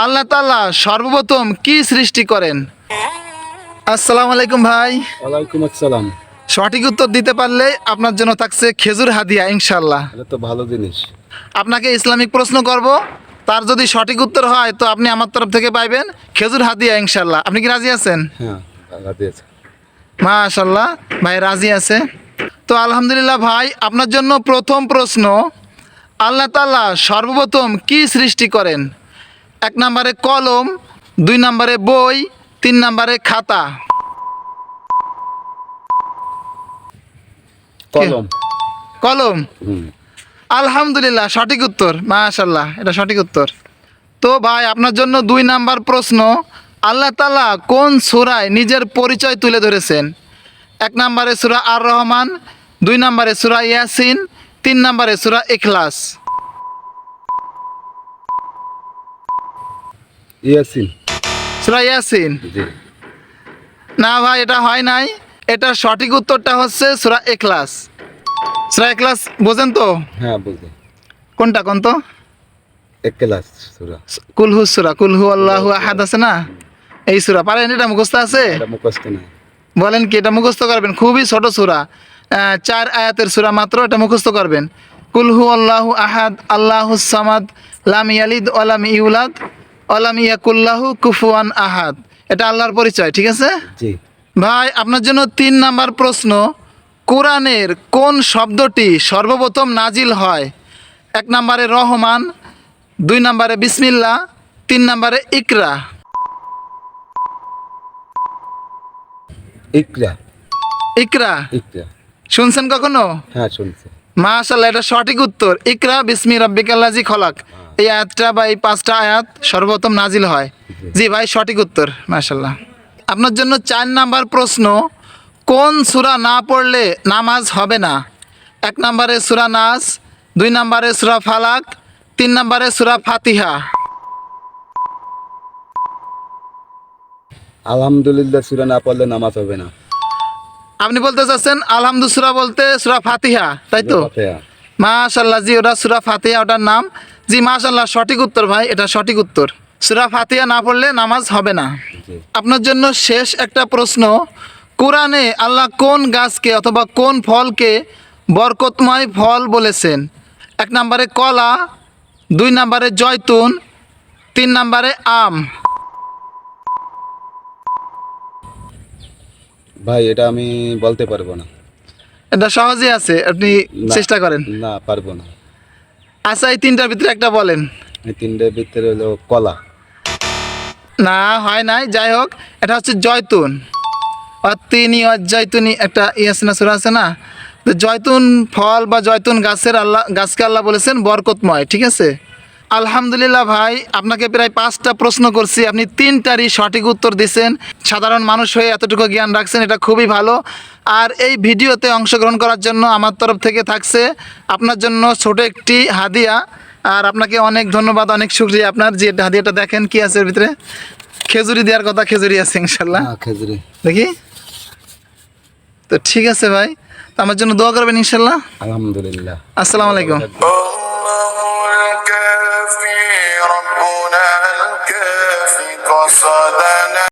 আল্লাহ তাআলা সর্বপ্রথম কি সৃষ্টি করেন? আসসালামু আলাইকুম ভাই। ওয়ালাইকুম আসসালাম। সঠিক উত্তর দিতে পারলে আপনার জন্য থাকছে খেজুর হাদিয়া ইনশাল্লাহ। এটা তো ভালো জিনিস। আপনাকে ইসলামিক প্রশ্ন করব, তার যদি সঠিক উত্তর হয় তো আপনি আমার তরফ থেকে পাইবেন খেজুর হাদিয়া ইনশাল্লাহ। আপনি কি রাজি আছেন? হ্যাঁ, রাজি আছে। মাশাল্লাহ, ভাই রাজি আছে। তো আলহামদুলিল্লাহ ভাই, আপনার জন্য প্রথম প্রশ্ন, আল্লাহ তাআলা সর্বপ্রথম কি সৃষ্টি করেন? 1 নম্বরে কলম, 2 নম্বরে বই, 3 নম্বরে খাতা। কলম। কলম। হুম। আলহামদুলিল্লাহ, সঠিক উত্তর। মাশাল্লাহ, এটা সঠিক উত্তর। তো ভাই আপনার জন্য 2 নাম্বার প্রশ্ন, আল্লাহ তাআলা কোন সূরায় নিজের পরিচয় তুলে ধরেছেন? 1 নম্বরে সূরা আর রহমান, 2 নম্বরে সূরা ইয়াসিন, 3 নম্বরে সূরা ইখলাস। ইয়াসিন। সূরা ইয়াসিন? জি। না ভাই, এটা হয় নাই। এটার সঠিক উত্তরটা হচ্ছে সূরা ইখলাস। সূরা ইখলাস বোঝেন তো? হ্যাঁ, বুঝি। কোনটা কোন তো? একলাস সূরা। কুলহু সূরা, কুলহু আল্লাহু আহাদ আছে না, এই সূরা পারেন? এটা মুখস্থ আছে? এটা মুখস্থ নাই। বলেন কি এটা মুখস্থ করবেন? খুবই ছোট সূরা, 4 আয়াতের সূরা মাত্র, এটা মুখস্থ করবেন। কুলহু আল্লাহু আহাদ আল্লাহুস সামাদ লাম ইয়ালিদ ওয়া লাম ইউলাদ ওয়া লাম ইয়াকুল লাহু কুফুয়ান আহাদ। এটা আল্লাহর পরিচয়, ঠিক আছে জি। ভাই? আপনার জন্য 3 নাম্বার প্রশ্ন, কোরআনের কোন শব্দটি সর্বপ্রথম নাজিল হয়? 1 নম্বরে রহমান, 2 নম্বরে বিসমিল্লাহ, 3 নম্বরে ইকরা। ইকরা। ইকরা ইকরা। শুনছেন কখনো? হ্যাঁ, শুনছি। মাশাআল্লাহ, এটা সঠিক উত্তর। ইকরা বিসমি রাব্বিকাল্লাযী খলাক, এই আয়াতটা বা এই 5টা আয়াত সর্বপ্রথম নাজিল হয়। জি ভাই, সঠিক উত্তর। মাশাআল্লাহ। আপনার জন্য 4 নাম্বার প্রশ্ন, কোন সূরা না পড়লে নামাজ হবে না? 1 নম্বরে সূরা নাস, 2 নম্বরে সূরা ফালাক, 3 নম্বরে সূরা ফাতিহা। আলহামদুলিল্লাহ সূরা না পড়লে নামাজ হবে না। আপনি বলতে চাচ্ছেন আলহামদু সূরা বলতে সূরা ফাতিহা, তাই তো? ফাতিহা। মাশাআল্লাহ, জি ওটা সূরা ফাতিহা, ওটার নাম। জি মাশাআল্লাহ, সঠিক উত্তর ভাই, এটা সঠিক উত্তর। সূরা ফাতিহা না পড়লে নামাজ হবে না। জি। আপনার জন্য শেষ একটা প্রশ্ন, কোরআনে আল্লাহ কোন গাছকে অথবা কোন ফলকে বরকতময় ফল বলেছেন? 1 নম্বরে কলা, 2 নম্বরে জয়তুন, 3 নম্বরে আম। ভাই, এটা আমি বলতে পারবো না। এটা সহজে আছে, আপনি না, চেষ্টা করেন। না, পারবো না। আচ্ছা, এই 3টার ভিতরে একটা বলেন। এই তিনটের ভিতরে হলো কলা। না, হয় নাই। যাই হোক, এটা হচ্ছে জয়তুন। অতিনি অজয়তুনি একটা ইয়াসিনা সূরা আছে না, তো জয়তুন ফল বা জয়তুন গাছকে আল্লাহ বলেছেন বরকতময়, ঠিক আছে? আলহামদুলিল্লাহ ভাই, আপনাকে প্রায় 5টা প্রশ্ন করছি, আপনি 3টারই সঠিক উত্তর দিয়েছেন। সাধারণ মানুষ হয়ে এতটুকু জ্ঞান রাখছেন, এটা খুবই ভালো। আর এই ভিডিওতে অংশগ্রহণ করার জন্য আমার তরফ থেকে থাকছে আপনার জন্য ছোট একটি হাদিয়া। আর আপনাকে অনেক ধন্যবাদ, অনেক শুকরিয়া আপনার, যে হাদিয়াটা দেখেন কি আছে এর ভিতরে। খেজুরি দেওয়ার কথা, খেজুরি আছে ইনশাল্লাহ। হ্যাঁ, খেজুরি। দেখি তো, ঠিক আছে ভাই, তো আমার জন্য দোয়া করবেন ইনশাল্লাহ। আলহামদুলিল্লাহ। আসসালামু আলাইকুম।